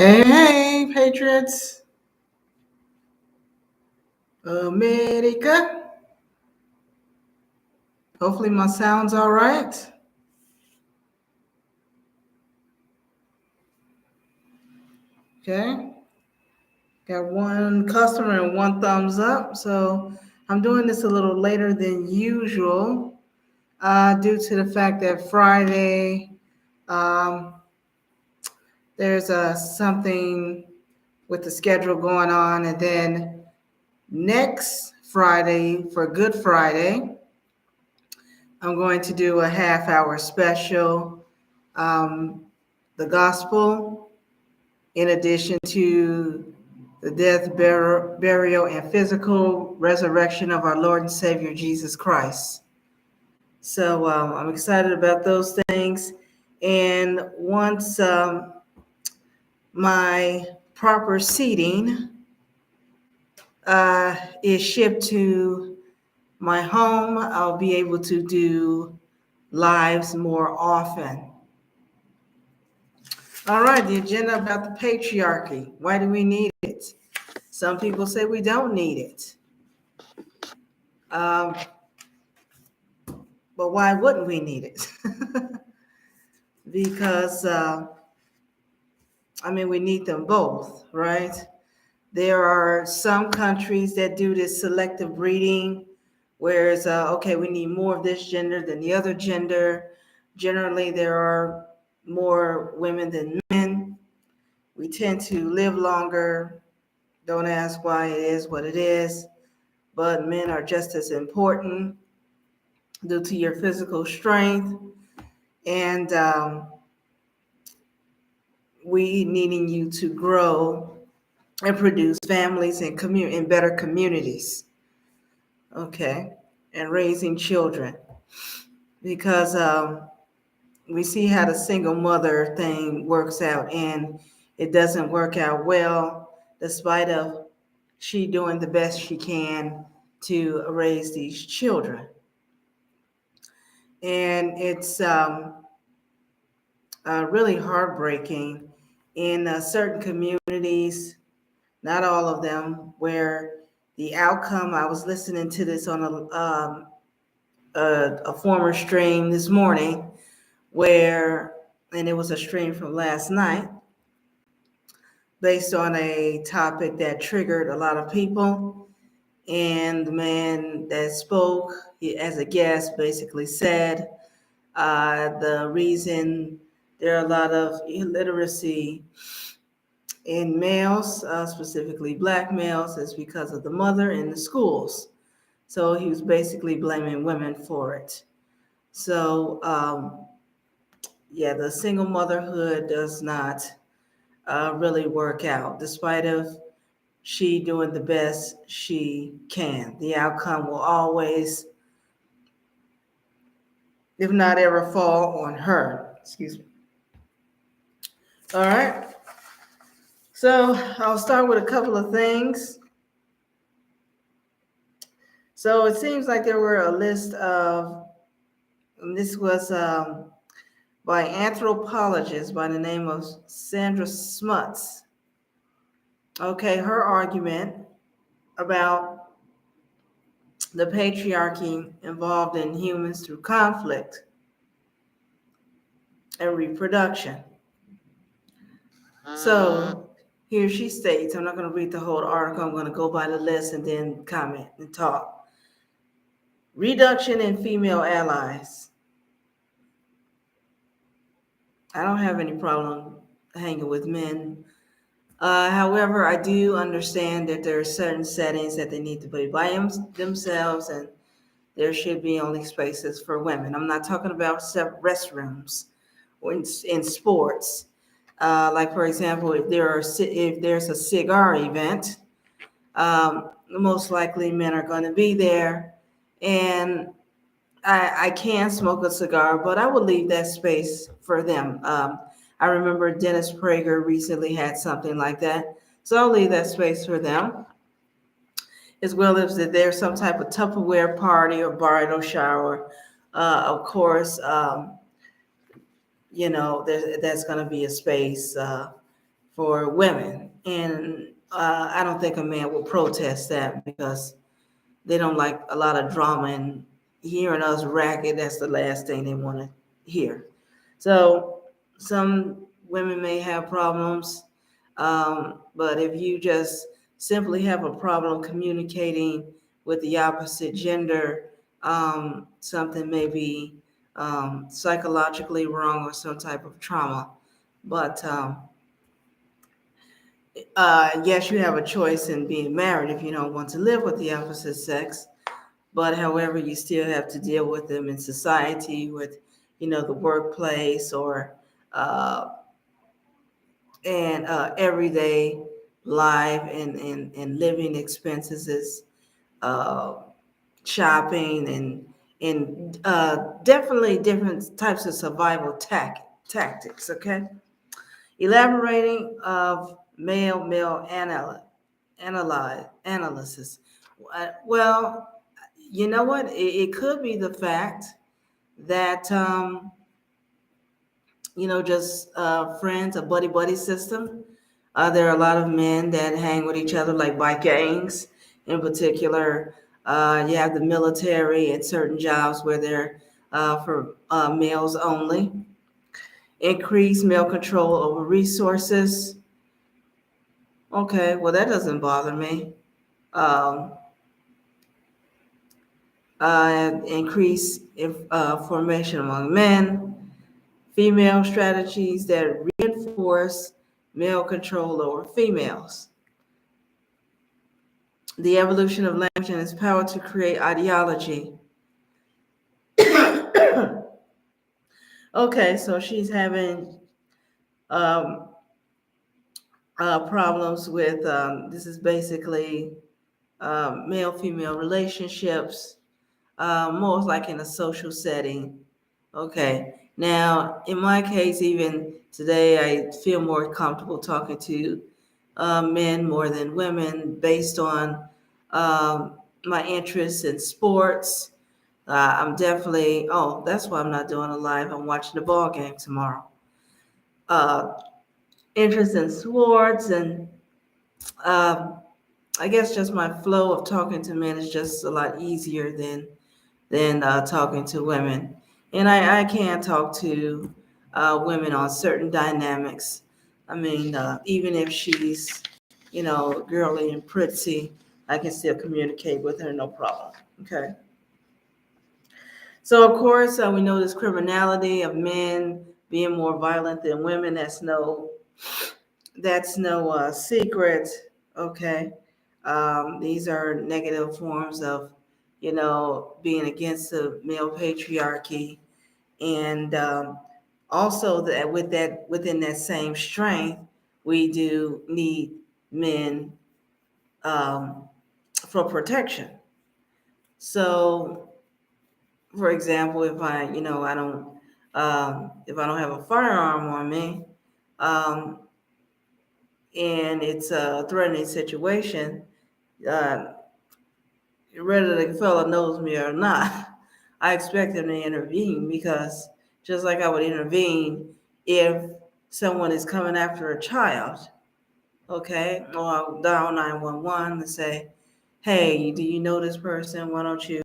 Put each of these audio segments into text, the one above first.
Hey, hey, Patriots, America. Hopefully, my sound's all right. Okay, got one customer and one thumbs up. So, I'm doing this a little later than usual due to the fact that Friday um, there's something with the schedule going on, and then next Friday for Good Friday, I'm going to do a half hour special. Um, the gospel, in addition to the death, burial, and physical resurrection of our Lord and Savior Jesus Christ. So I'm excited about those things. And once my proper seating is shipped to my home, I'll be able to do lives more often. All right, the agenda about the patriarchy. Why do we need it? Some people say we don't need it. Um, but why wouldn't we need it? Because, we need them both, right? There are some countries that do this selective breeding, whereas, okay, we need more of this gender than the other gender. Generally, there are more women than men. We tend to live longer. Don't ask why it is what it is, but men are just as important due to your physical strength and we needing you to grow and produce families and in better communities, okay, and raising children because we see how the single mother thing works out, and it doesn't work out well, despite of she doing the best she can to raise these children. And it's really heartbreaking in certain communities, not all of them, where the outcome, I was listening to this on a former stream this morning, and it was a stream from last night, based on a topic that triggered a lot of people. And the man that spoke as a guest basically said the reason there are a lot of illiteracy in males, specifically black males, is because of the mother in the schools. So he was basically blaming women for it. So, yeah, the single motherhood does not really work out, despite of she doing the best she can. The outcome will always, if not ever, fall on her. Excuse me. All right. So I'll start with a couple of things. So it seems like there were a list of, and this was by anthropologist by the name of Sandra Smuts. Okay, her argument about the patriarchy involved in humans through conflict and reproduction. So here she states, I'm not going to read the whole article, I'm going to go by the list and then comment and talk. Reduction in female allies. I don't have any problem hanging with men. However, I do understand that there are certain settings that they need to be by themselves, and there should be only spaces for women. I'm not talking about restrooms or in sports. Like, for example, if there's a cigar event, most likely men are going to be there, and I can smoke a cigar, but I would leave that space for them. I remember Dennis Prager recently had something like that, so I'll leave that space for them. As well as if there's some type of Tupperware party or bridal shower, of course, that's going to be a space for women. And I don't think a man will protest that because they don't like a lot of drama, and hearing us racket, that's the last thing they want to hear. So some women may have problems, but if you just simply have a problem communicating with the opposite gender, something may be psychologically wrong or some type of trauma. But yes, you have a choice in being married if you don't want to live with the opposite sex. But however, you still have to deal with them in society, with, the workplace, or uh, and everyday life and living expenses, is uh, shopping and definitely different types of survival tactics. Okay, elaborating of male analysis. Well, you know what? It could be the fact that just friends, a buddy buddy system. There are a lot of men that hang with each other, like bike gangs in particular. You have the military and certain jobs where they're for males only. Increase male control over resources. Okay, well, that doesn't bother me. Um, increase formation among men. Female strategies that reinforce male control over females. The evolution of language and its power to create ideology. Okay, so she's having um, problems with this is basically male female relationships, more like in a social setting. Okay, now in my case, even today, I feel more comfortable talking to men more than women based on my interests in sports. I'm definitely, oh, that's why I'm not doing a live. I'm watching the ball game tomorrow. Uh, Interest in sports, and um, I guess just my flow of talking to men is just a lot easier than talking to women. And I can talk to women on certain dynamics. I mean, even if she's, girly and pretty, I can still communicate with her, no problem. Okay. So, of course, we know this criminality of men being more violent than women. That's no secret. Okay. These are negative forms of, being against the male patriarchy, and also that within that same strength, we do need men um, for protection. So, for example, if if I don't have a firearm on me, um, and it's a threatening situation, uh, whether the fella knows me or not, I expect him to intervene, because just like I would intervene if someone is coming after a child, okay, or I'll dial 911 and say, hey, do you know this person? Why don't you,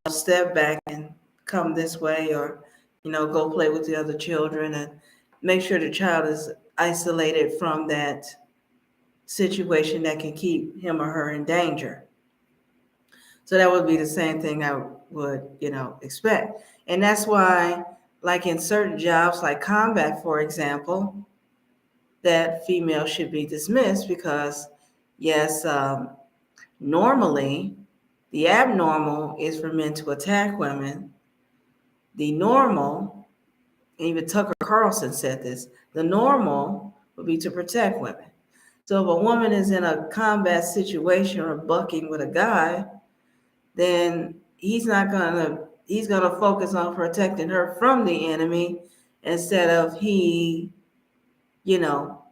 step back and come this way, or, go play with the other children, and make sure the child is isolated from that situation that can keep him or her in danger. So that would be the same thing I would, expect. And that's why, like in certain jobs, like combat, for example, that female should be dismissed because, yes, normally the abnormal is for men to attack women. The normal, and even Tucker Carlson said this, the normal would be to protect women. So if a woman is in a combat situation or bucking with a guy, then he's gonna focus on protecting her from the enemy instead of you know,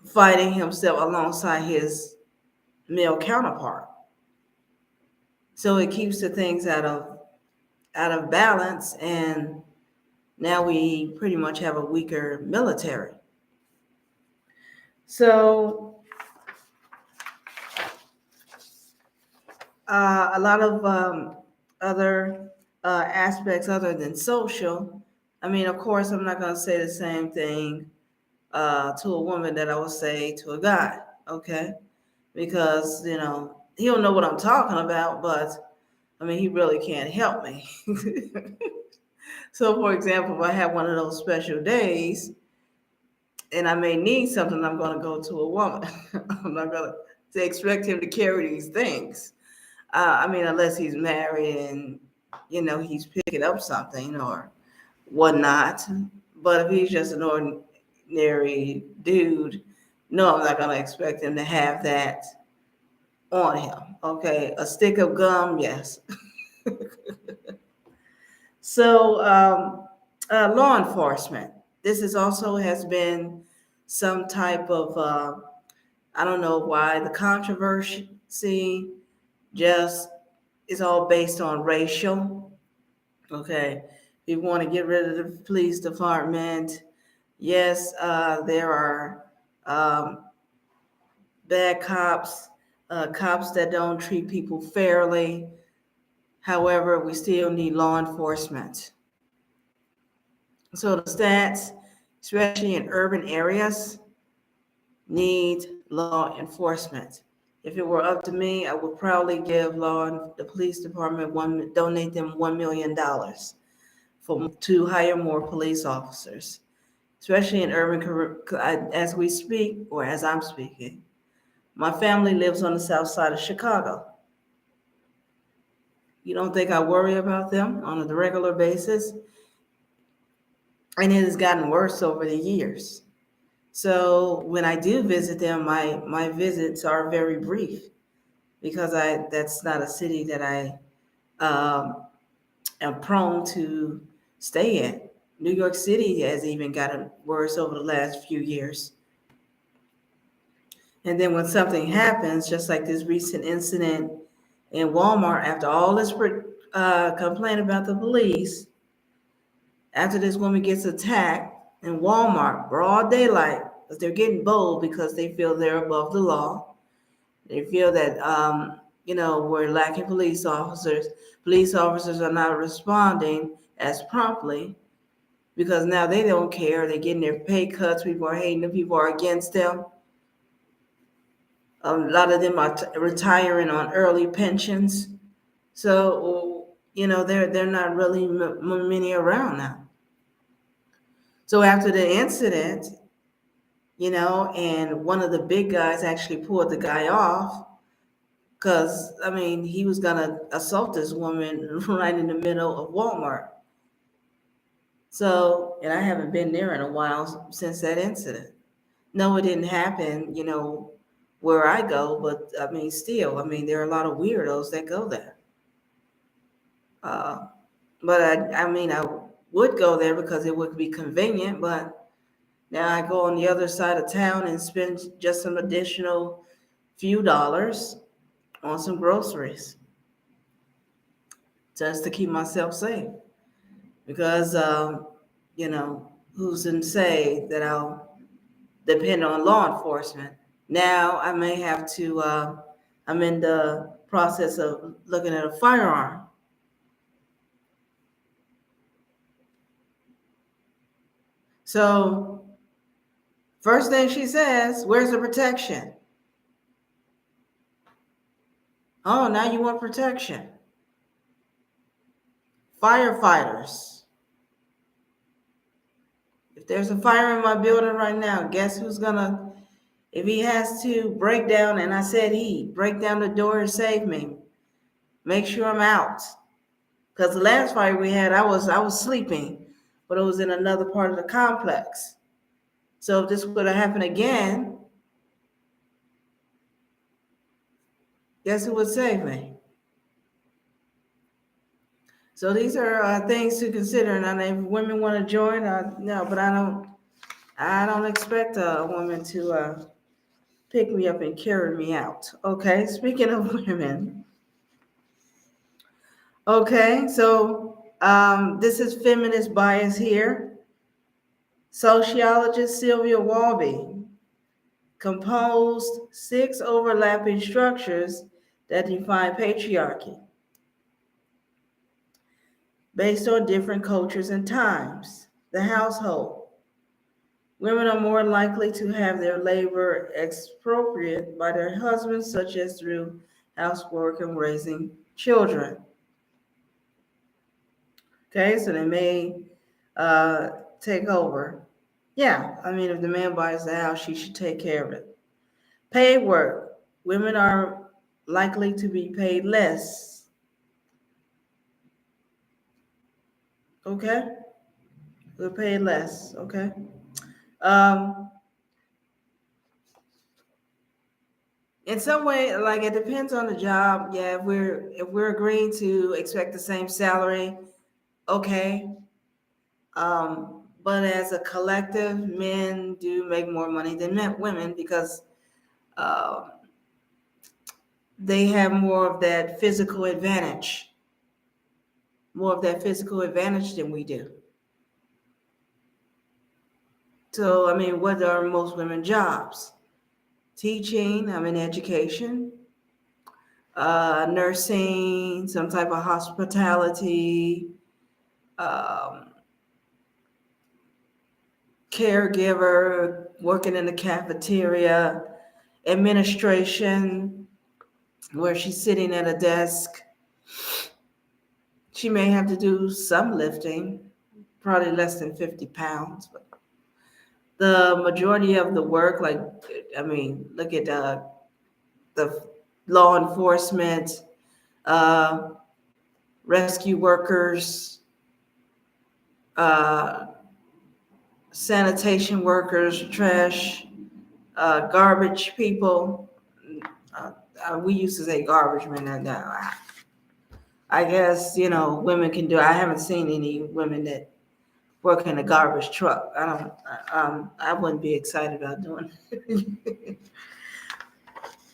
fighting himself alongside his male counterpart. So it keeps the things out of balance, and now we pretty much have a weaker military. So a lot of other aspects other than social. I mean, of course, I'm not going to say the same thing to a woman that I would say to a guy, okay? Because, he don't know what I'm talking about, but I mean, he really can't help me. So, for example, if I have one of those special days and I may need something, I'm going to go to a woman. I'm not going to expect him to carry these things. I mean, unless he's married and, he's picking up something or whatnot. But if he's just an ordinary dude, no, I'm not going to expect him to have that on him. Okay, a stick of gum, yes. So, law enforcement. This is also has been some type of, I don't know why, the controversy just is all based on racial. Okay, we want to get rid of the police department. Yes, there are um, bad cops, cops that don't treat people fairly. However, we still need law enforcement. So the stats, especially in urban areas, need law enforcement. If it were up to me, I would probably give the police department donate them $1 million to hire more police officers, especially in as we speak or as I'm speaking. My family lives on the south side of Chicago. You don't think I worry about them on a regular basis? And it has gotten worse over the years. So when I do visit them, my visits are very brief because that's not a city that I um, am prone to stay in. New York City has even gotten worse over the last few years. And then when something happens, just like this recent incident in Walmart, after all this complaint about the police, after this woman gets attacked in Walmart, broad daylight, because they're getting bold because they feel they're above the law. They feel that, we're lacking police officers. Police officers are not responding as promptly because now they don't care. They're getting their pay cuts. People are hating them. People are against them. A lot of them are retiring on early pensions. So, they're not really many around now. So after the incident, and one of the big guys actually pulled the guy off because, I mean, he was going to assault this woman right in the middle of Walmart. So, and I haven't been there in a while since that incident. No, it didn't happen, where I go, but I mean, still, I mean, there are a lot of weirdos that go there. Uh, but I mean, I would go there because it would be convenient, but now I go on the other side of town and spend just some additional few dollars on some groceries just to keep myself safe. Because, who's to say that I'll depend on law enforcement? Now I may have to, I'm in the process of looking at a firearm. So, first thing she says, where's the protection? Oh, now you want protection. Firefighters. If there's a fire in my building right now, guess who's gonna, if he has to break down, and I said break down the door and save me, make sure I'm out. Because the last fire we had, I was sleeping, but it was in another part of the complex. So if this would have happened again, guess who would save me? So these are things to consider. And if women want to join, no, but I don't. I don't expect a woman to pick me up and carry me out. Okay. Speaking of women, okay. So this is feminist bias here. Sociologist Sylvia Walby composed six overlapping structures that define patriarchy based on different cultures and times. The household. Women are more likely to have their labor expropriated by their husbands, such as through housework and raising children. Okay, so they may take over. Yeah, I mean, if the man buys the house, she should take care of it. Paid work. Women are likely to be paid less. Okay, they're paid less. Okay. Um, in some way, like it depends on the job. Yeah, if we're agreeing to expect the same salary, okay. But as a collective, men do make more money than women because uh, they have more of that physical advantage, than we do. So, I mean, what are most women jobs? Teaching, I'm in education, nursing, some type of hospitality, um, caregiver, working in the cafeteria, administration, where she's sitting at a desk. She may have to do some lifting, probably less than 50 pounds. But the majority of the work, like, I mean, look at the law enforcement, uh, rescue workers, uh, sanitation workers, trash, garbage people. Uh, we used to say garbage men. And I guess, women can do. I haven't seen any women that work in a garbage truck. I don't. I wouldn't be excited about doing it.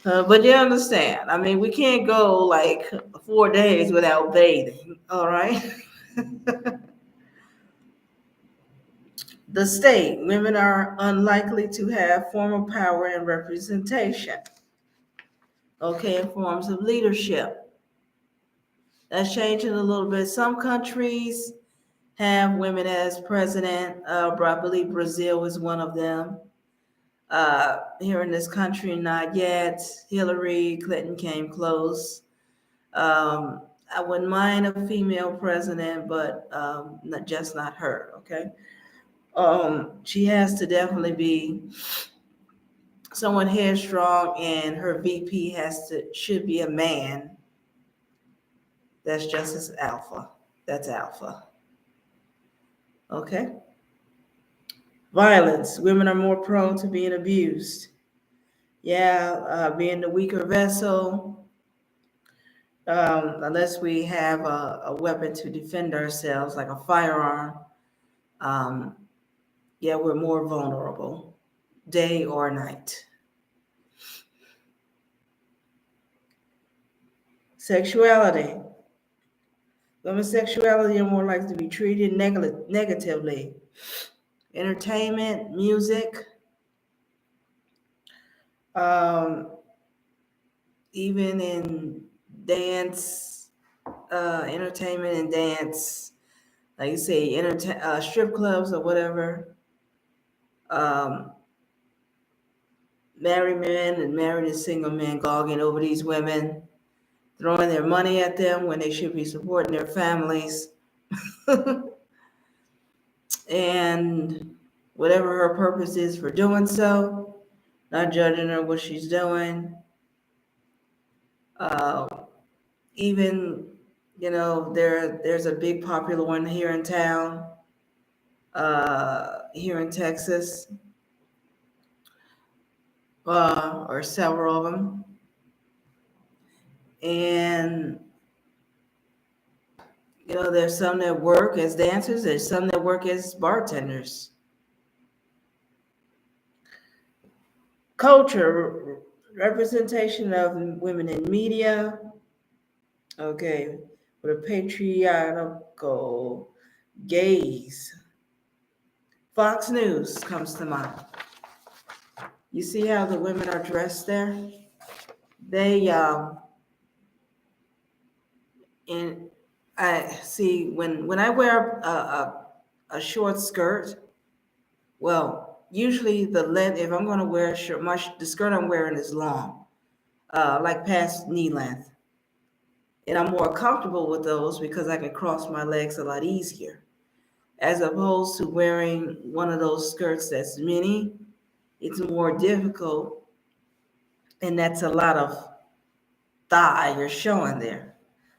But you understand. I mean, we can't go like 4 days without bathing. All right. The state. Women are unlikely to have formal power and representation. Okay, in forms of leadership. That's changing a little bit. Some countries have women as president. I believe Brazil is one of them. Here in this country, not yet. Hillary Clinton came close. I wouldn't mind a female president, but not her. Okay. She has to definitely be someone headstrong, and her VP should be a man. That's just as alpha. That's alpha. Okay. Violence. Women are more prone to being abused. Yeah, being the weaker vessel, unless we have a weapon to defend ourselves, like a firearm, um, yeah, we're more vulnerable, day or night. Sexuality. Women's sexuality are more likely to be treated negatively. Entertainment, music, um, even in dance, entertainment and dance, like you say, strip clubs or whatever. Um, Married men and married and single men gogging over these women, throwing their money at them when they should be supporting their families. And whatever her purpose is for doing so, not judging her what she's doing. Uh, Even, there's a big popular one here in town, here in Texas, or several of them. And, there's some that work as dancers, there's some that work as bartenders. Culture, representation of women in media, okay, with a patriarchal gaze. Fox News comes to mind. You see how the women are dressed there? They and I see when I wear a short skirt. Well, usually the length, if I'm going to wear a shirt, the skirt I'm wearing is long, like past knee length. And I'm more comfortable with those because I can cross my legs a lot easier. As opposed to wearing one of those skirts that's mini, it's more difficult, and that's a lot of thigh you're showing there.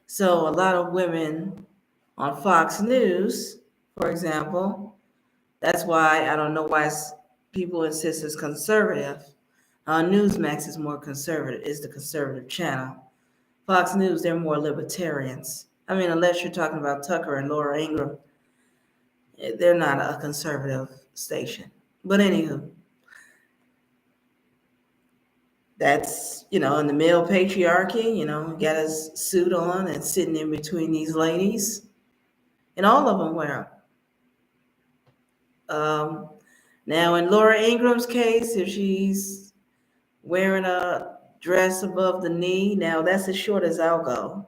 So a lot of women on Fox News, for example, that's why I don't know why people insist it's conservative. Newsmax is more conservative, is the conservative channel. Fox News, they're more libertarians. I mean, unless you're talking about Tucker and Laura Ingraham, they're not a conservative station. But anywho, that's, in the male patriarchy, got his suit on and sitting in between these ladies, and all of them wear them. Now, in Laura Ingram's case, if she's wearing a dress above the knee, now that's as short as I'll go.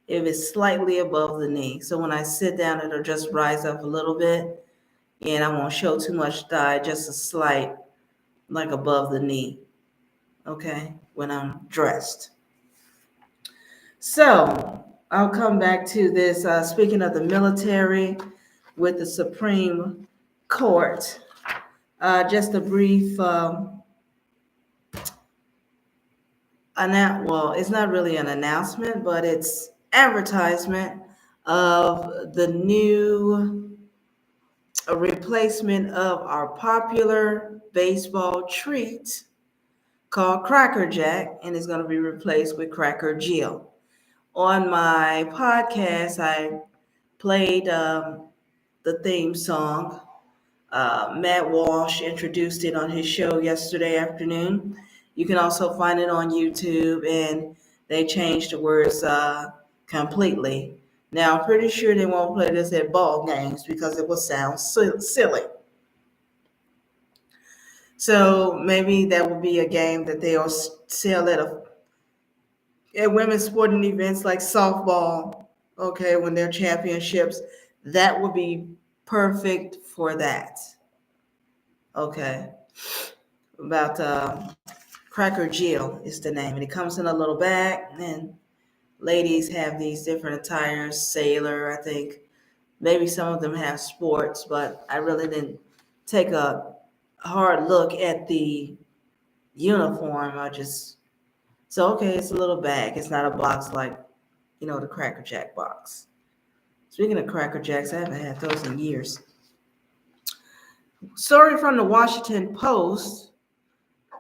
If it's slightly above the knee. So when I sit down, it'll just rise up a little bit, and I won't show too much thigh, just a slight, like above the knee, okay, when I'm dressed. So I'll come back to this. Speaking of the military with the Supreme Court, just a brief well, it's not really an announcement, but it's advertisement of the new replacement of our popular baseball treat called Cracker Jack, and it's going to be replaced with Cracker Jill. On my podcast, I played the theme song. Matt Walsh introduced it on his show yesterday afternoon. You can also find it on YouTube, and they changed the words completely. Now, I'm pretty sure they won't play this at ball games because it will sound silly. So maybe that will be a game that they'll sell at women's sporting events like softball, okay, when they're championships. That would be perfect for that. Okay. About Cracker Jill is the name. And it comes in a little bag, and ladies have these different attires, sailor, I think. Maybe some of them have sports, but I really didn't take a hard look at the uniform. Okay, it's a little bag. It's not a box like, the Cracker Jack box. Speaking of Cracker Jacks, I haven't had those in years. Story from the Washington Post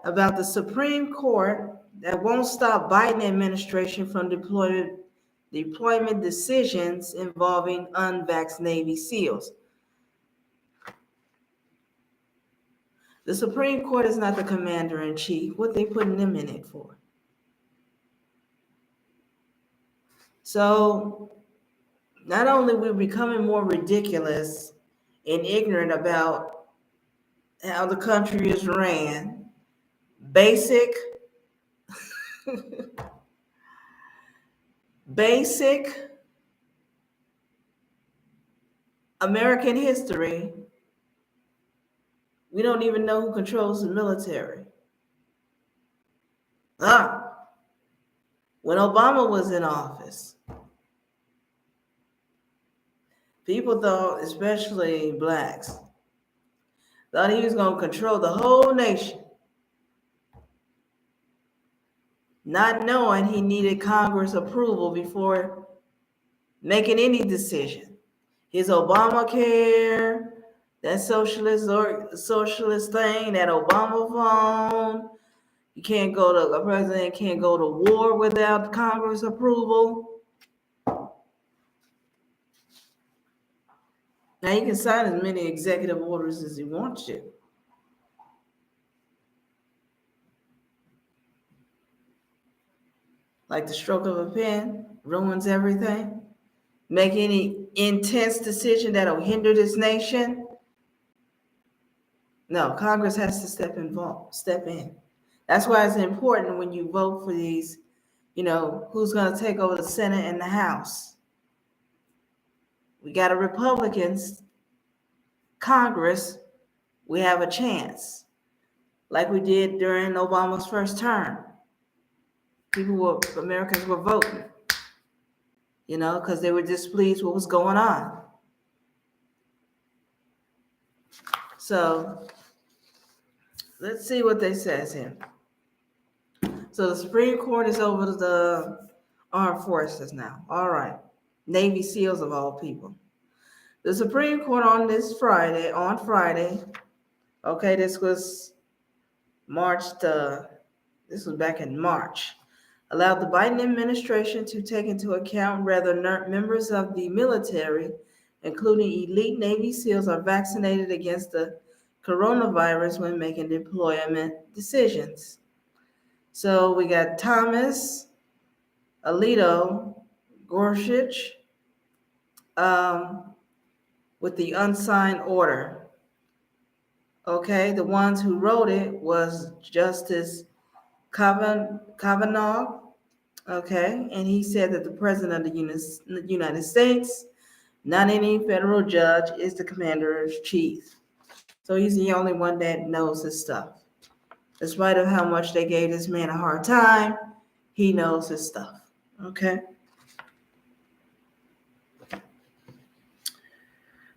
about the Supreme Court that won't stop Biden administration from deployment decisions involving unvaxxed Navy SEALs. The Supreme Court is not the commander-in-chief. What they putting them in it for? So not only we're becoming more ridiculous and ignorant about how the country is ran, basic American history, we don't even know who controls the military. When Obama was in office, people thought, especially blacks, thought he was going to control the whole nation, not knowing he needed Congress approval before making any decision. His Obamacare, that socialist thing, that Obama phone, a president can't go to war without Congress approval. Now, he can sign as many executive orders as he wants to. Like the stroke of a pen ruins everything. Make any intense decision that'll hinder this nation. No, Congress has to step in. That's why it's important when you vote for these, who's going to take over the Senate and the House. We got a Republicans Congress, we have a chance, like we did during Obama's first term. Americans were voting, because they were displeased with what was going on. So let's see what they says here. So the Supreme Court is over the armed forces now. All right. Navy SEALs of all people. The Supreme Court on Friday, okay, this was back in March, allowed the Biden administration to take into account whether members of the military, including elite Navy SEALs, are vaccinated against the coronavirus when making deployment decisions. So we got Thomas, Alito, Gorsuch, with the unsigned order. Okay, the ones who wrote it was Justice Kavanaugh. Okay, and he said that the President of the United States, not any federal judge, is the commander-in-chief. So he's the only one that knows his stuff. Despite of how much they gave this man a hard time, he knows his stuff. Okay.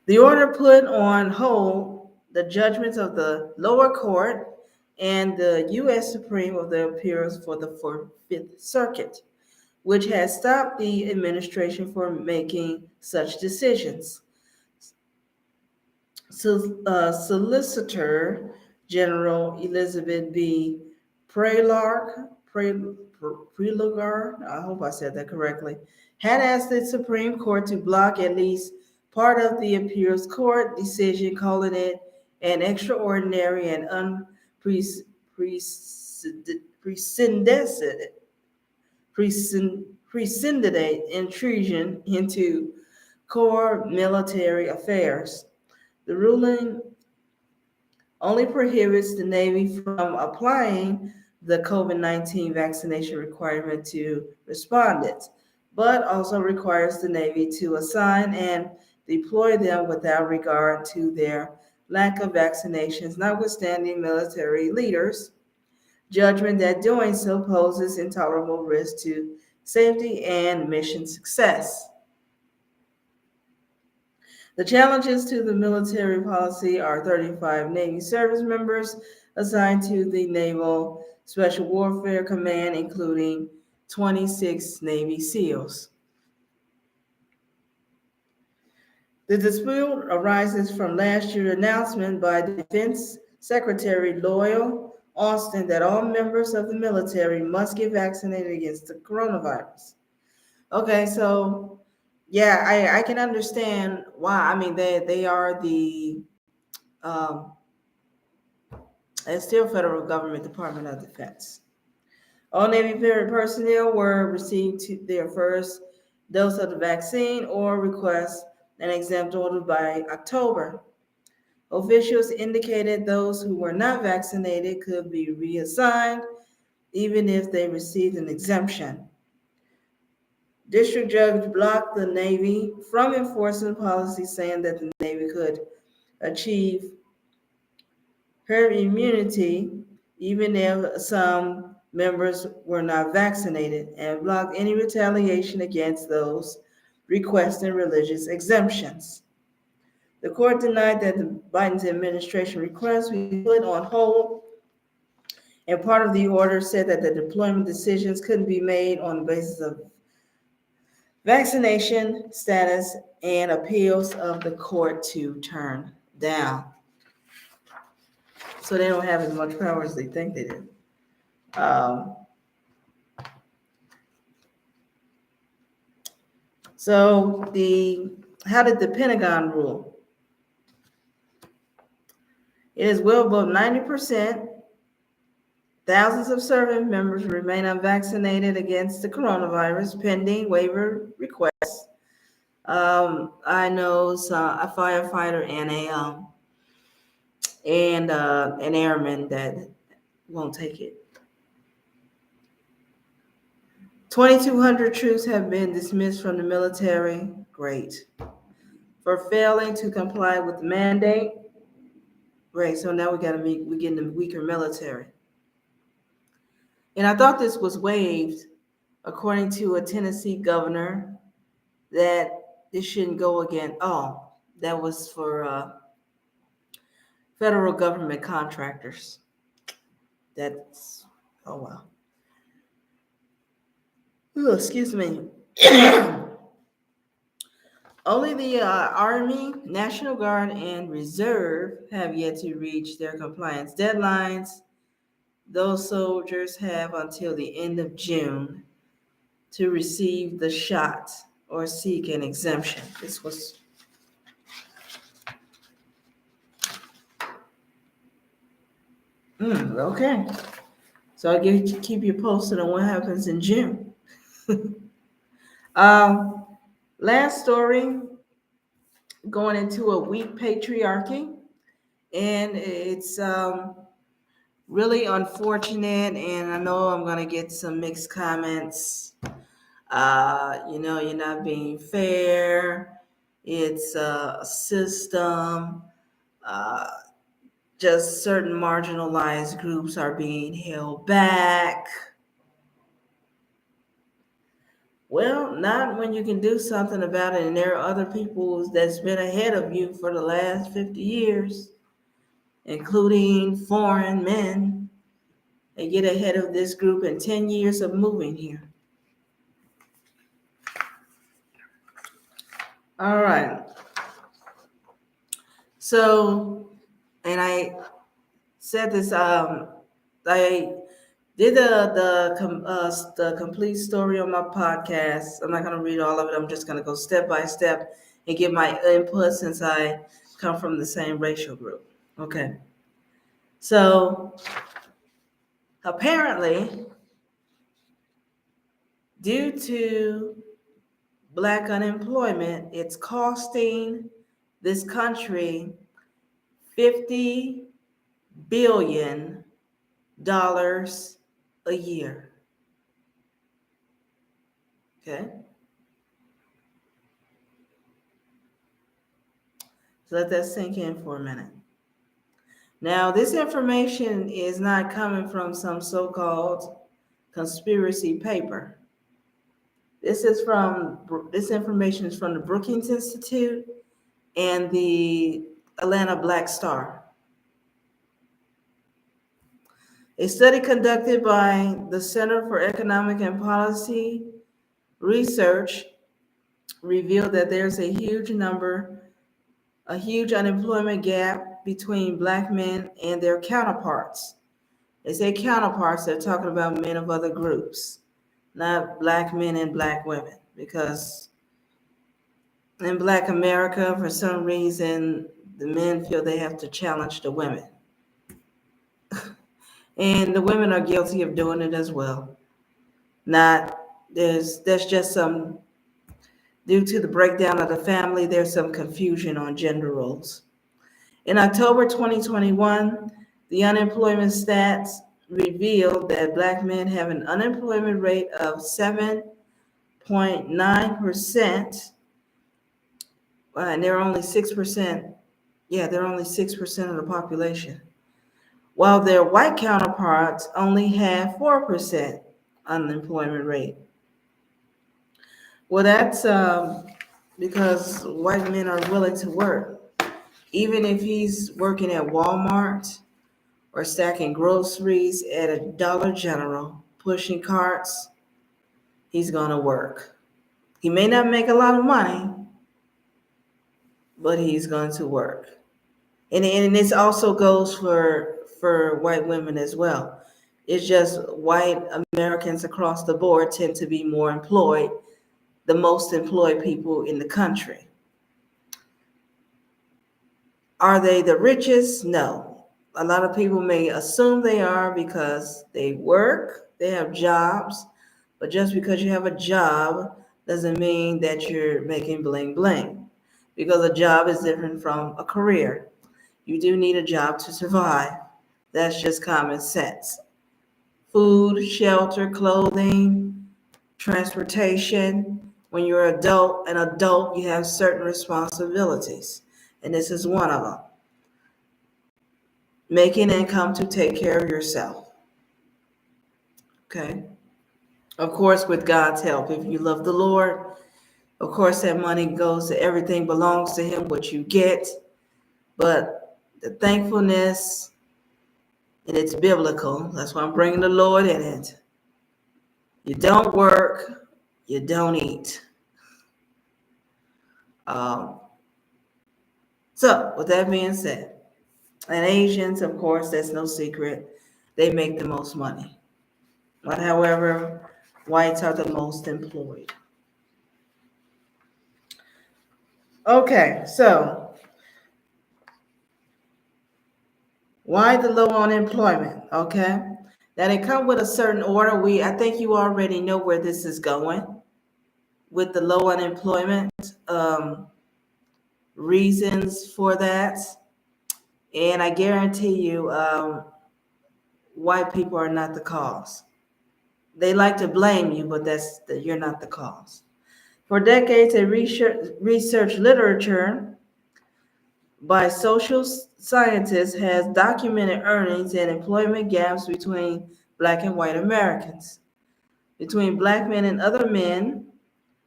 The order put on hold the judgments of the lower court and the U.S. Supreme of the Appeals for the Fifth Circuit, which has stopped the administration from making such decisions. Solicitor General Elizabeth B. Prelogar, I hope I said that correctly, had asked the Supreme Court to block at least part of the appeals court decision, calling it an extraordinary and unprecedented intrusion into core military affairs. The ruling only prohibits the Navy from applying the COVID-19 vaccination requirement to respondents, but also requires the Navy to assign and deploy them without regard to their lack of vaccinations, notwithstanding military leaders' judgment that doing so poses intolerable risk to safety and mission success. The challenges to the military policy are 35 Navy service members assigned to the Naval Special Warfare Command, including 26 Navy SEALs. The dispute arises from last year's announcement by Defense Secretary Lloyd Austin that all members of the military must get vaccinated against the coronavirus. Okay, so yeah, I can understand why. I mean, they are um, it's still federal government Department of Defense. All Navy personnel were received their first dose of the vaccine or request an exempt order by October. Officials indicated those who were not vaccinated could be reassigned even if they received an exemption. District judge blocked the Navy from enforcing policy, saying that the Navy could achieve herd immunity even if some members were not vaccinated, and blocked any retaliation against those requesting religious exemptions. The court denied that the Biden administration request be put on hold, and part of the order said that the deployment decisions couldn't be made on the basis of vaccination status and appeals of the court to turn down. So they don't have as much power as they think they do. So how did the Pentagon rule? It is well above 90%. Thousands of service members remain unvaccinated against the coronavirus pending waiver requests. I know a firefighter and and an airman that won't take it. 2,200 troops have been dismissed from the military. Great. For failing to comply with the mandate. Great. So now we're getting a weaker military. And I thought this was waived, according to a Tennessee governor, that this shouldn't go again. Oh, that was for federal government contractors. That's, oh wow. Ooh, excuse me. Only the Army, National Guard, and Reserve have yet to reach their compliance deadlines. Those soldiers have until the end of June to receive the shot or seek an exemption. This was okay. So keep you posted on what happens in June. um, Last story, going into a weak patriarchy, and it's really unfortunate. And I know I'm gonna get some mixed comments. You're not being fair. It's a system. Uh, just certain marginalized groups are being held back. Well, not when you can do something about it, and there are other people that's been ahead of you for the last 50 years, including foreign men. They get ahead of this group in 10 years of moving here. All right. So, and I said this, I did the complete story on my podcast. I'm not going to read all of it. I'm just going to go step by step and give my input since I come from the same racial group. Okay. So apparently, due to Black unemployment, it's costing this country $50 billion a year. Okay. So let that sink in for a minute. Now, this information is not coming from some so-called conspiracy paper. This information is from the Brookings Institute and the Atlanta Black Star. A study conducted by the Center for Economic and Policy Research revealed that there's a huge unemployment gap between Black men and their counterparts. They say counterparts, they're talking about men of other groups, not Black men and Black women, because in Black America, for some reason, the men feel they have to challenge the women. And the women are guilty of doing it as well. There's just some, due to the breakdown of the family, there's some confusion on gender roles. In October 2021, the unemployment stats revealed that Black men have an unemployment rate of 7.9%, and they're only 6%. Yeah, they're only 6% of the population, while their white counterparts only have 4% unemployment rate. Well, that's because white men are willing to work. Even if he's working at Walmart or stacking groceries at a Dollar General, pushing carts, he's going to work. He may not make a lot of money, but he's going to work. And this also goes for white women as well. It's just white Americans across the board tend to be more employed, the most employed people in the country. Are they the richest? No. A lot of people may assume they are because they work, they have jobs, but just because you have a job doesn't mean that you're making bling bling, because a job is different from a career. You do need a job to survive. That's just common sense. Food, shelter, clothing, transportation. When you're an adult, you have certain responsibilities, and this is one of them. Making income to take care of yourself. Okay. Of course, with God's help, if you love the Lord, of course, that money goes to everything belongs to Him, what you get. But the thankfulness, and it's biblical. That's why I'm bringing the Lord in it. You don't work, you don't eat. Um, so, with that being said, and Asians, of course, that's no secret, they make the most money. But however, whites are the most employed. Okay, so why the low unemployment? Okay, now they come with a certain order. I think you already know where this is going with the low unemployment. Reasons for that, and I guarantee you, white people are not the cause. They like to blame you, but you're not the cause. For decades, a research literature by social scientists has documented earnings and employment gaps between Black and white Americans, between Black men and other men,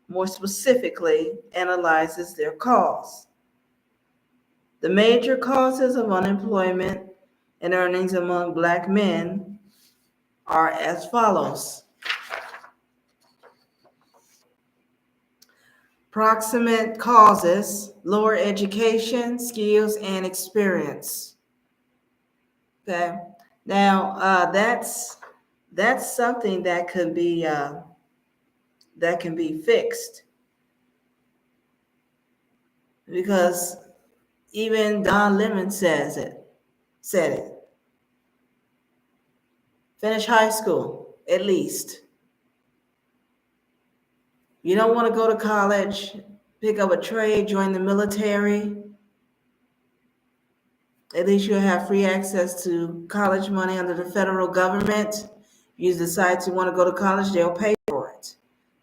more specifically, analyzes their cause. The major causes of unemployment and earnings among Black men are as follows. Proximate causes: lower education, skills, and experience. Okay. Now, that's something that can be fixed, because even Don Lemon said it. Finish high school, at least. You don't want to go to college, pick up a trade, join the military. At least you'll have free access to college money under the federal government. If you decide to want to go to college, they'll pay for it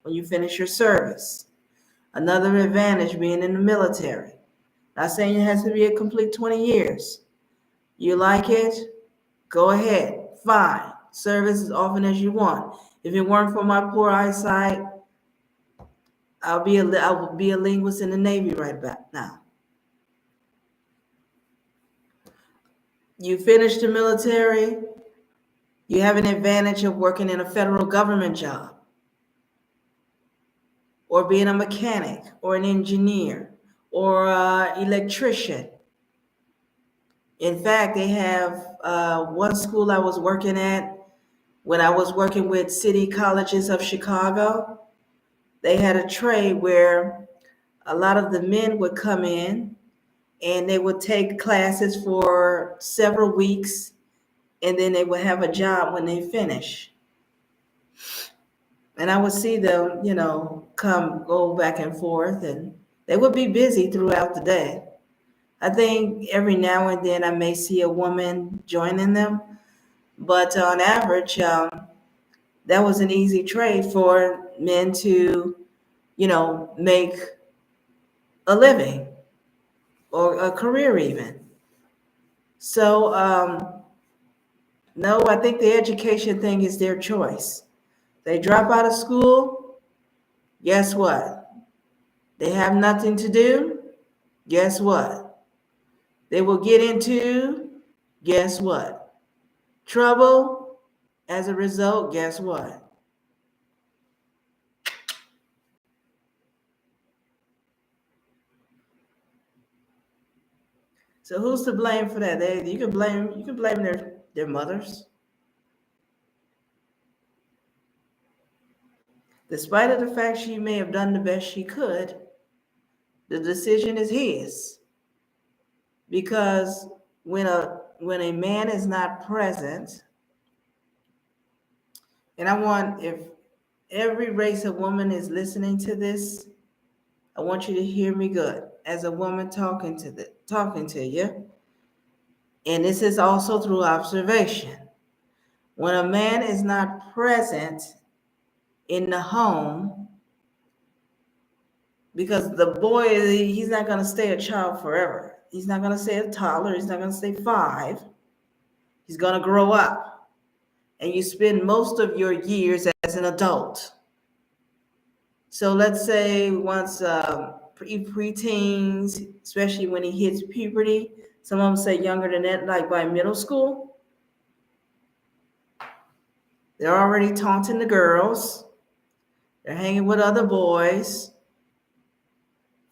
when you finish your service. Another advantage being in the military. Not saying it has to be a complete 20 years. You like it? Go ahead. Fine. Service as often as you want. If it weren't for my poor eyesight, I would be a linguist in the Navy right about now. You finish the military, you have an advantage of working in a federal government job, or being a mechanic, or an engineer, or an electrician. In fact, they have one school I was working at when I was working with City Colleges of Chicago. They had a trade where a lot of the men would come in and they would take classes for several weeks, and then they would have a job when they finish. And I would see them, come go back and forth, and they would be busy throughout the day. I think every now and then I may see a woman joining them, but on average, that was an easy trade for men to, make a living or a career even. So, no, I think the education thing is their choice. They drop out of school, guess what? They have nothing to do, guess what? They will get into, guess what? Trouble. As a result, guess what? So who's to blame for that? You can blame their mothers. Despite of the fact she may have done the best she could, the decision is his. Because when a man is not present, and I want, if every race of woman is listening to this, I want you to hear me good. As a woman talking to you, And this is also through observation. When a man is not present in the home, because the boy, he's not going to stay a child forever. He's not going to stay a toddler. He's not going to stay 5. He's going to grow up. And you spend most of your years as an adult. So let's say once preteens, especially when he hits puberty, some of them say younger than that, like by middle school, they're already taunting the girls. They're hanging with other boys,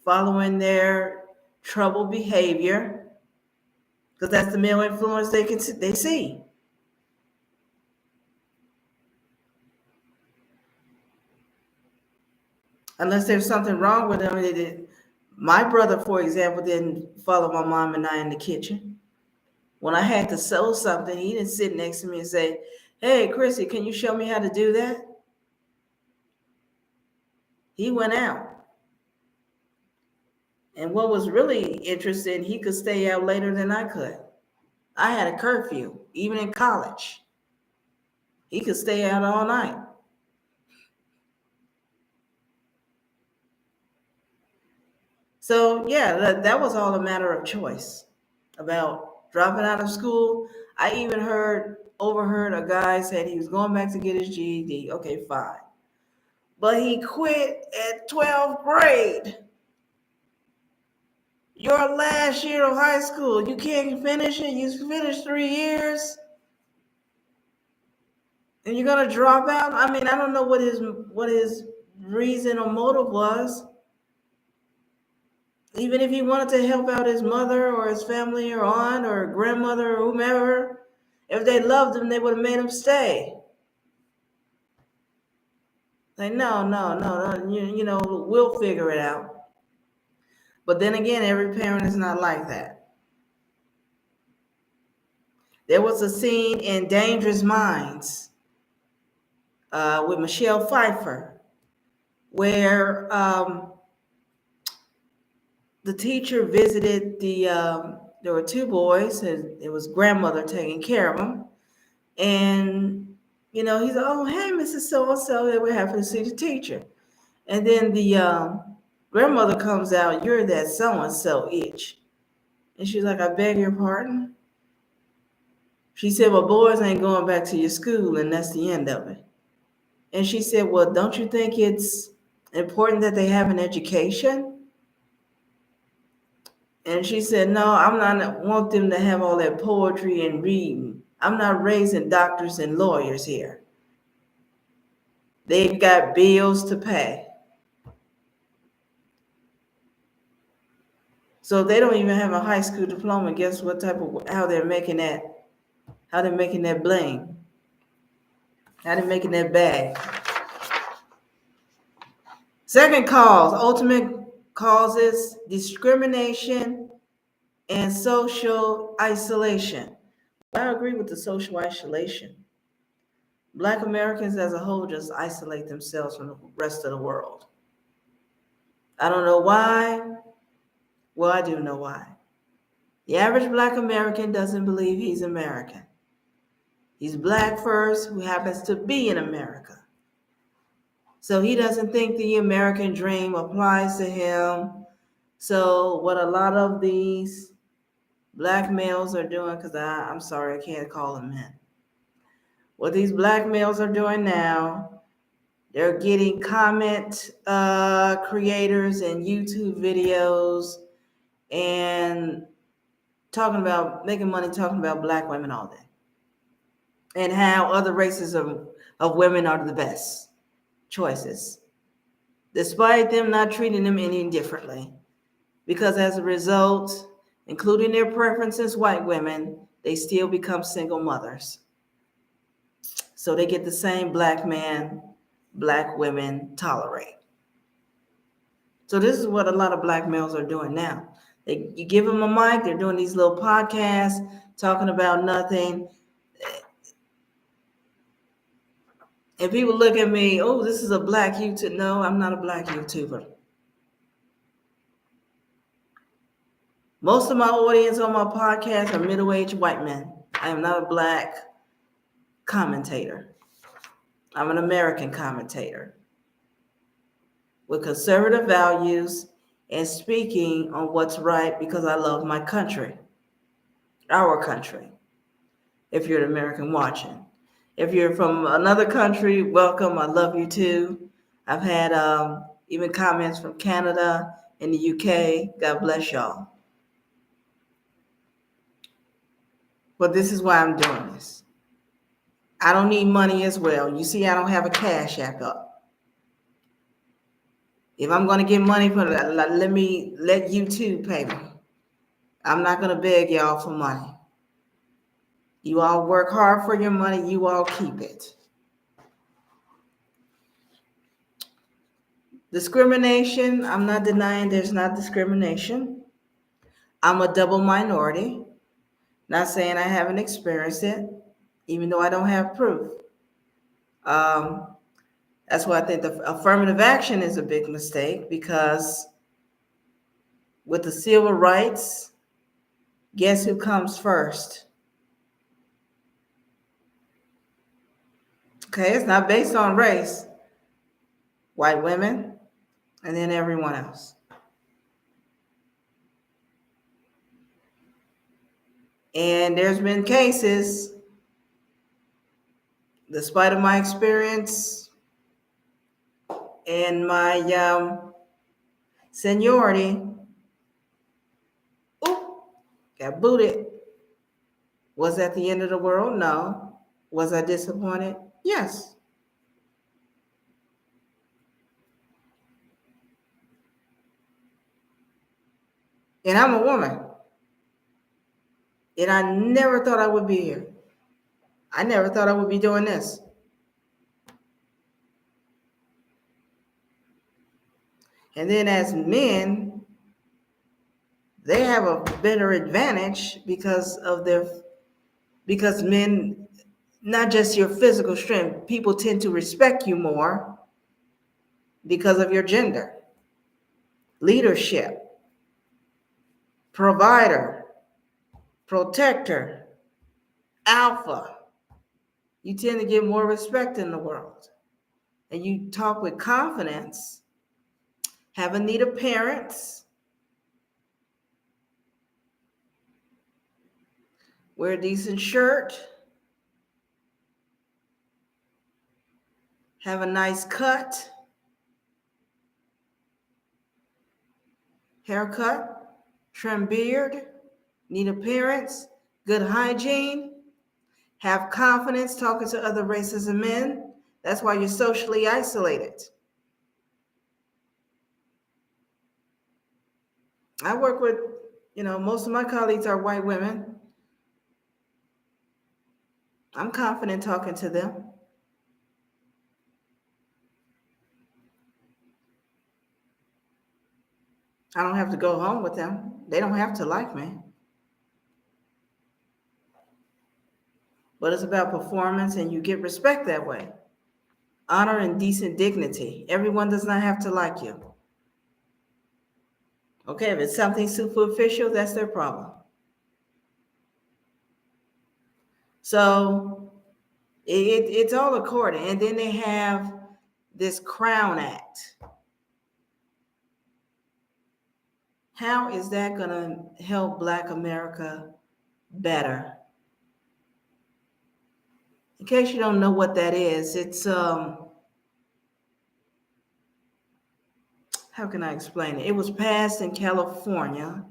following their troubled behavior, because that's the male influence they see. Unless there's something wrong with them. My brother, for example, didn't follow my mom and I in the kitchen. When I had to sew something, he didn't sit next to me and say, "Hey, Chrissy, can you show me how to do that?" He went out. And what was really interesting, he could stay out later than I could. I had a curfew, even in college. He could stay out all night. So, yeah, that was all a matter of choice about dropping out of school. I even overheard a guy said he was going back to get his GED. Okay, fine. But he quit at 12th grade. Your last year of high school, you can't finish it. You finished 3 years, and you're gonna drop out. I mean, I don't know what his reason or motive was. Even if he wanted to help out his mother or his family or aunt or grandmother or whomever, if they loved him, they would have made him stay. Like, no, no, no, no, we'll figure it out. But then again, every parent is not like that. There was a scene in Dangerous Minds with Michelle Pfeiffer where the teacher visited there were 2 boys, and it was grandmother taking care of them. And, he's like, "Oh, hey, Mrs. So-and-so, that we're happy to see the teacher." And then the grandmother comes out, "You're that so-and-so itch." And she's like, "I beg your pardon?" She said, "Well, boys ain't going back to your school, and that's the end of it." And she said, "Well, don't you think it's important that they have an education?" And she said, "No, I'm not want them to have all that poetry and reading. I'm not raising doctors and lawyers here. They've got bills to pay." So they don't even have a high school diploma. Guess what how they're making that bling, how they're making that bag. Second cause, ultimate causes, discrimination and social isolation. I agree with the social isolation. Black Americans as a whole just isolate themselves from the rest of the world. I don't know why. Well, I do know why. The average Black American doesn't believe he's American. He's Black first, who happens to be in America. So he doesn't think the American dream applies to him. So what a lot of these Black males are doing, because I'm sorry, I can't call them men. What these Black males are doing now, they're getting comment creators and YouTube videos and making money talking about Black women all day, and how other races of women are the best choices, despite them not treating them any differently. Because as a result, including their preferences, white women, they still become single mothers. So they get the same Black man, Black women tolerate. So this is what a lot of Black males are doing now. You give them a mic, they're doing these little podcasts, talking about nothing. And people look at me, "Oh, this is a Black YouTuber." No, I'm not a Black YouTuber. Most of my audience on my podcast are middle-aged white men. I am not a black commentator. I'm an American commentator with conservative values and speaking on what's right because I love my country, our country, if you're an American watching. If you're from another country, welcome. I love you too. I've had even comments from Canada and the UK. God bless y'all. But this is why I'm doing this. I don't need money as well. You see, I don't have a cash app up. If I'm going to get money for that, let YouTube pay me. I'm not going to beg y'all for money. You all work hard for your money. You all keep it. Discrimination, I'm not denying there's not discrimination. I'm a double minority. Not saying I haven't experienced it, even though I don't have proof. Um, that's why I think the affirmative action is a big mistake, because with the civil rights, guess who comes first? Okay, it's not based on race. White women, and then everyone else. And there's been cases, despite of my experience and my seniority, got booted. Was that the end of the world? No. Was I disappointed? Yes. And I'm a woman. And I never thought I would be here. I never thought I would be doing this. And then as men, they have a better advantage because men, not just your physical strength, people tend to respect you more because of your gender. Leadership, provider, protector, alpha. You tend to get more respect in the world. And you talk with confidence, have a need of parents, wear a decent shirt, have a nice cut, haircut, trim beard, need appearance, good hygiene, have confidence talking to other races of men. That's why you're socially isolated. I work with, most of my colleagues are white women. I'm confident talking to them. I don't have to go home with them. They don't have to like me. But it's about performance, and you get respect that way. Honor and decent dignity. Everyone does not have to like you. Okay, if it's something superficial, that's their problem. So it's all according. And then they have this Crown Act. How is that going to help Black America better? In case you don't know what that is, it's how can I explain it? It was passed in California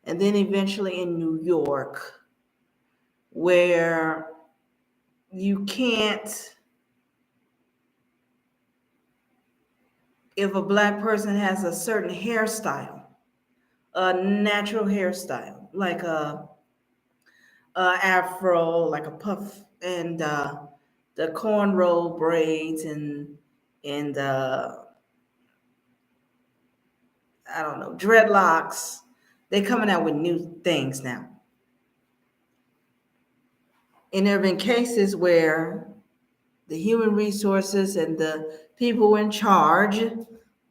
and then eventually in New York, where you can't, if a Black person has a certain hairstyle, a natural hairstyle, like a afro, like a puff, and the cornrow braids, and I don't know, dreadlocks. They're coming out with new things now. And there have been cases where the human resources and the people in charge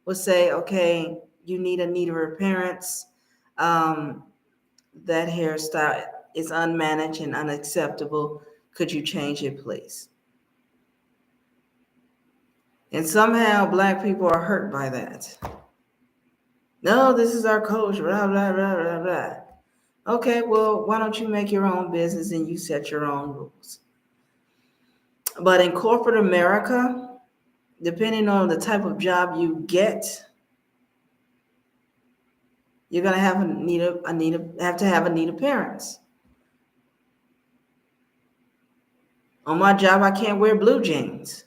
will say, okay, you need a neater appearance. um, that hairstyle is unmanaged and unacceptable. Could you change it, please? And somehow black people are hurt by that. No, this is our culture, blah, blah, blah, blah, blah. Okay, well, why don't you make your own business and you set your own rules? But in corporate America, depending on the type of job you get, you're gonna have to have a neat appearance. On my job, I can't wear blue jeans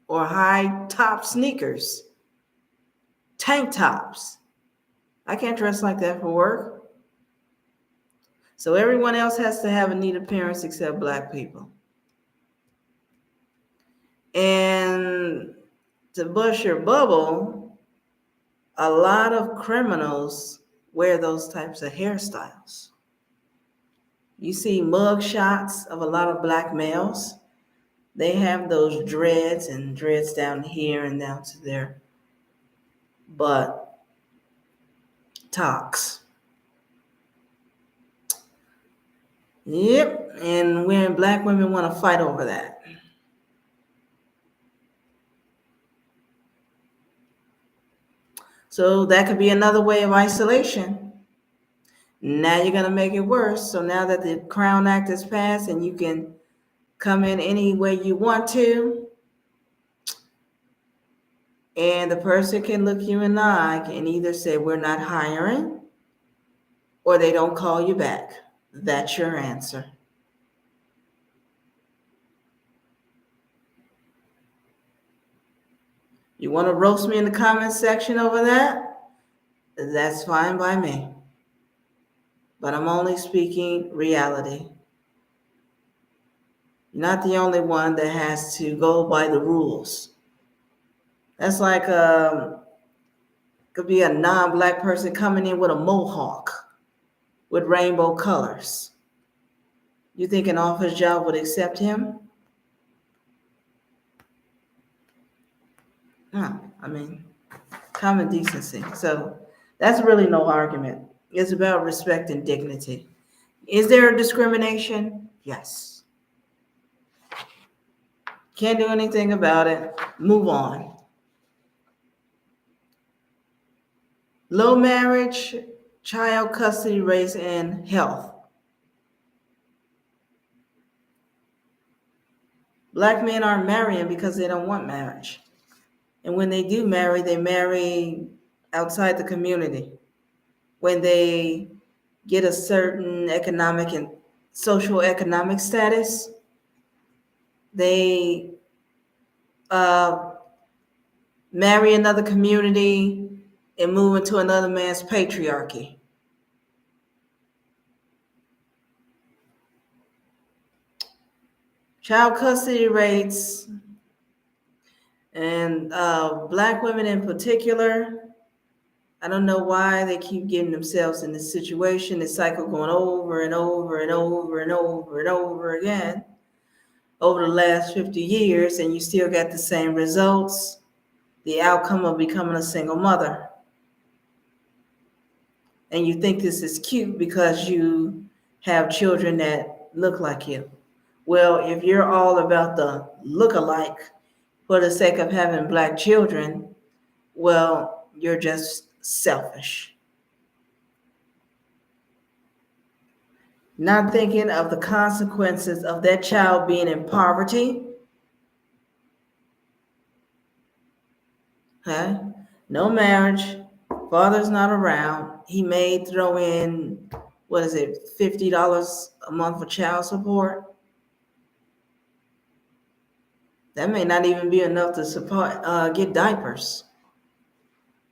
or high top sneakers, tank tops. I can't dress like that for work. So everyone else has to have a neat appearance except black people. And to bust your bubble, a lot of criminals wear those types of hairstyles. You see mug shots of a lot of black males. They have those dreads and dreads down here and down to their butt talks. Yep, and when black women want to fight over that. So that could be another way of isolation. Now you're going to make it worse. So now that the Crown Act is passed and you can come in any way you want to, and the person can look you in the eye and either say, we're not hiring, or they don't call you back. That's your answer. You want to roast me in the comments section over that? That's fine by me. But I'm only speaking reality. You're not the only one that has to go by the rules. That's like could be a non-black person coming in with a mohawk with rainbow colors. You think an office job would accept him? No, I mean, common decency. So that's really no argument. It's about respect and dignity. Is there a discrimination? Yes. Can't do anything about it. Move on. Low marriage, child custody rates, and health. Black men aren't marrying because they don't want marriage. And when they do marry, they marry outside the community. When they get a certain economic and social economic status, they marry another community and move into another man's patriarchy. Child custody rates, and black women in particular, I don't know why they keep getting themselves in this situation, this cycle going over and over and over and over and over again over the last 50 years, and you still got the same results, the outcome of becoming a single mother. And you think this is cute because you have children that look like you. Well, if you're all about the look-alike for the sake of having black children, well, you're just selfish. Not thinking of the consequences of that child being in poverty. Huh? No marriage, father's not around. He may throw in, what is it, $50 a month for child support. That may not even be enough to support get diapers.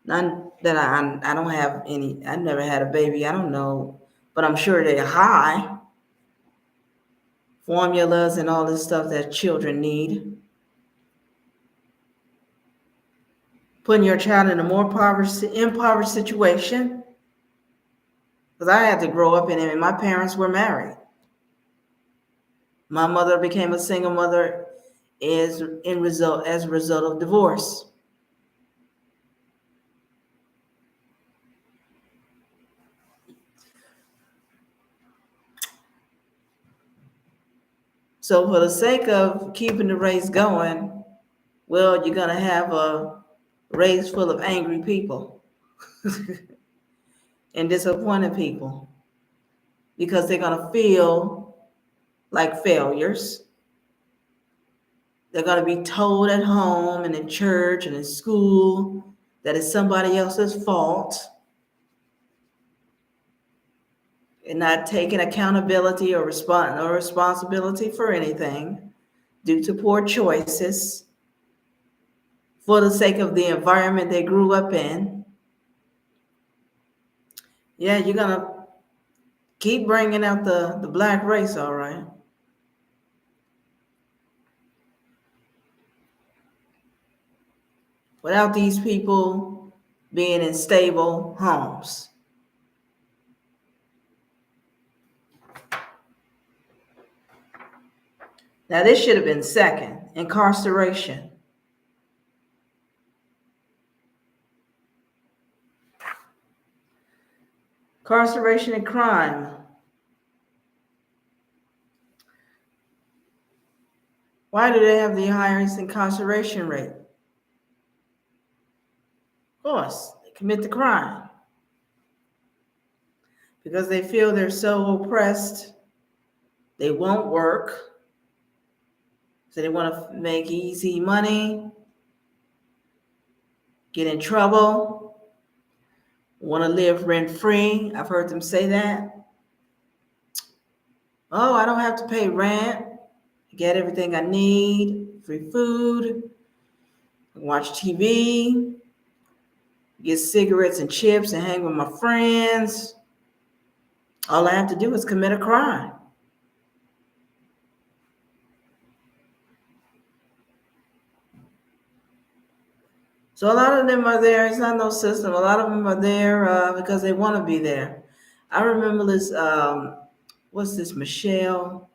Not that I don't have any. I never had a baby. I don't know, but I'm sure they're high. Formulas and all this stuff that children need. Putting your child in a more impoverished situation. Because I had to grow up in it, and my parents were married. My mother became a single mother as a result of divorce. So, for the sake of keeping the race going, well, you're going to have a race full of angry people and disappointed people because they're going to feel like failures. They're going to be told at home and in church and in school that it's somebody else's fault and not taking accountability or responsibility for anything due to poor choices for the sake of the environment they grew up in. Yeah, you're going to keep bringing out the black race, all right. Without these people being in stable homes. Now, this should have been second, incarceration. Incarceration and crime. Why do they have the highest incarceration rate? Of course, they commit the crime because they feel they're so oppressed, they won't work, so they want to make easy money, get in trouble, want to live rent-free. I've heard them say that. Oh, I don't have to pay rent. I get everything I need, free food, watch TV, get cigarettes and chips and hang with my friends. All I have to do is commit a crime. So a lot of them are there. It's not no system. A lot of them are there because they want to be there. I remember this. What's this? Michelle.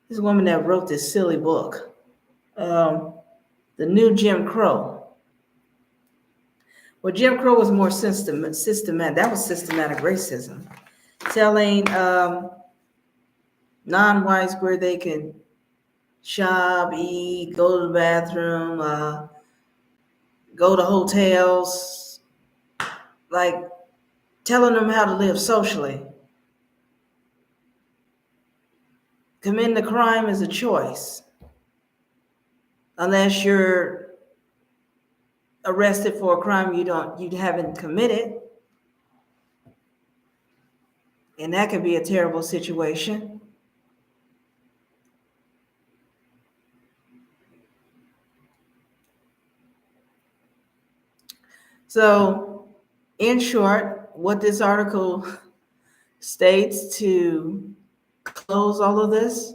This woman that wrote this silly book, The New Jim Crow. Well, Jim Crow was more systematic. That was systematic racism, telling non-whites where they can shop, eat, go to the bathroom, go to hotels, like telling them how to live socially. Committing a crime is a choice, unless you're arrested for a crime you haven't committed, and that could be a terrible situation. So, in short, what this article states to close all of this,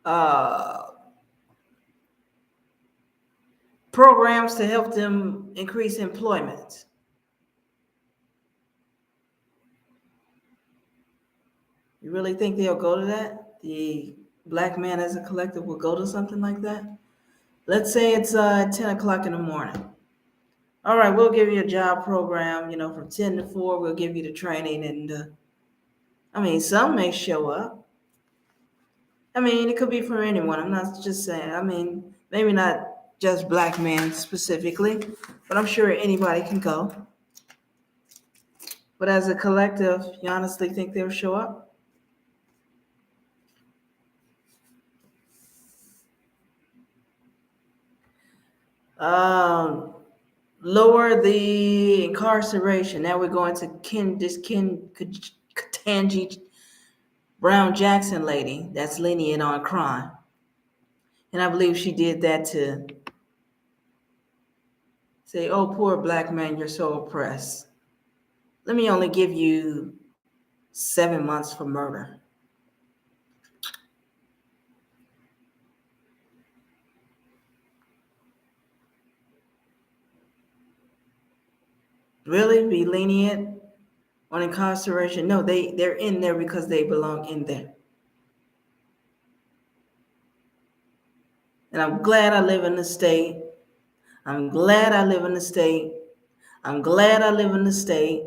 uh, programs to help them increase employment. You really think they'll go to that? The black man as a collective will go to something like that? Let's say it's 10 o'clock in the morning. All right, we'll give you a job program, from 10 to 4, we'll give you the training. And some may show up. It could be for anyone. I'm not just saying, maybe not just black men specifically, but I'm sure anybody can go. But as a collective, you honestly think they'll show up? Lower the incarceration. Now we're going to Ketanji Brown Jackson lady that's lenient on crime. And I believe she did that to say, oh, poor black man, you're so oppressed. Let me only give you 7 months for murder. Really? Be lenient on incarceration? No, they're in there because they belong in there. And I'm glad I live in the state. I'm glad I live in the state. I'm glad I live in the state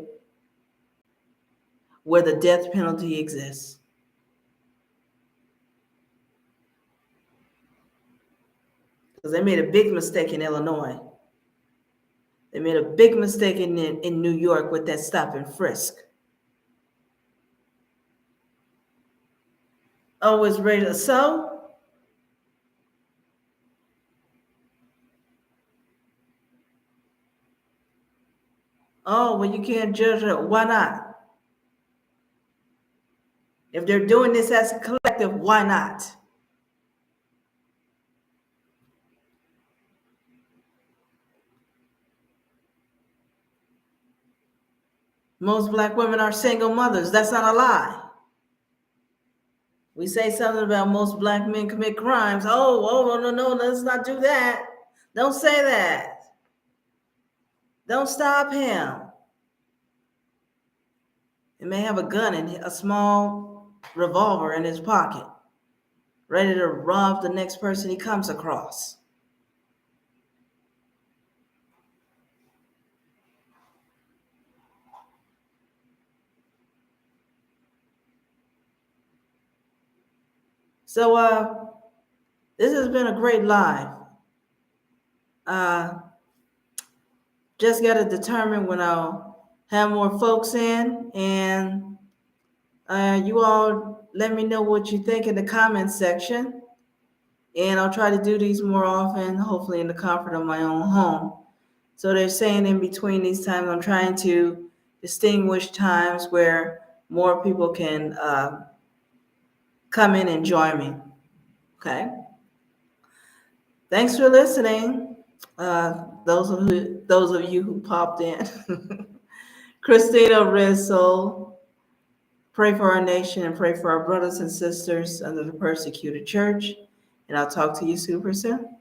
where the death penalty exists. Because they made a big mistake in Illinois. They made a big mistake in New York with that stop and frisk. Oh, it's ready to so? Oh, well, you can't judge it. Why not? If they're doing this as a collective, why not? Most black women are single mothers. That's not a lie. We say something about most black men commit crimes. Oh, no, let's not do that. Don't say that. Don't stop him. He may have a gun and a small revolver in his pocket, ready to rob the next person he comes across. So this has been a great live. Uh, just got to determine when I'll have more folks in, and you all let me know what you think in the comments section. And I'll try to do these more often, hopefully in the comfort of my own home. So they're saying in between these times, I'm trying to distinguish times where more people can come in and join me. Okay. Thanks for listening. Those of you who popped in. Christina Rizzo, pray for our nation and pray for our brothers and sisters under the persecuted church. And I'll talk to you super soon.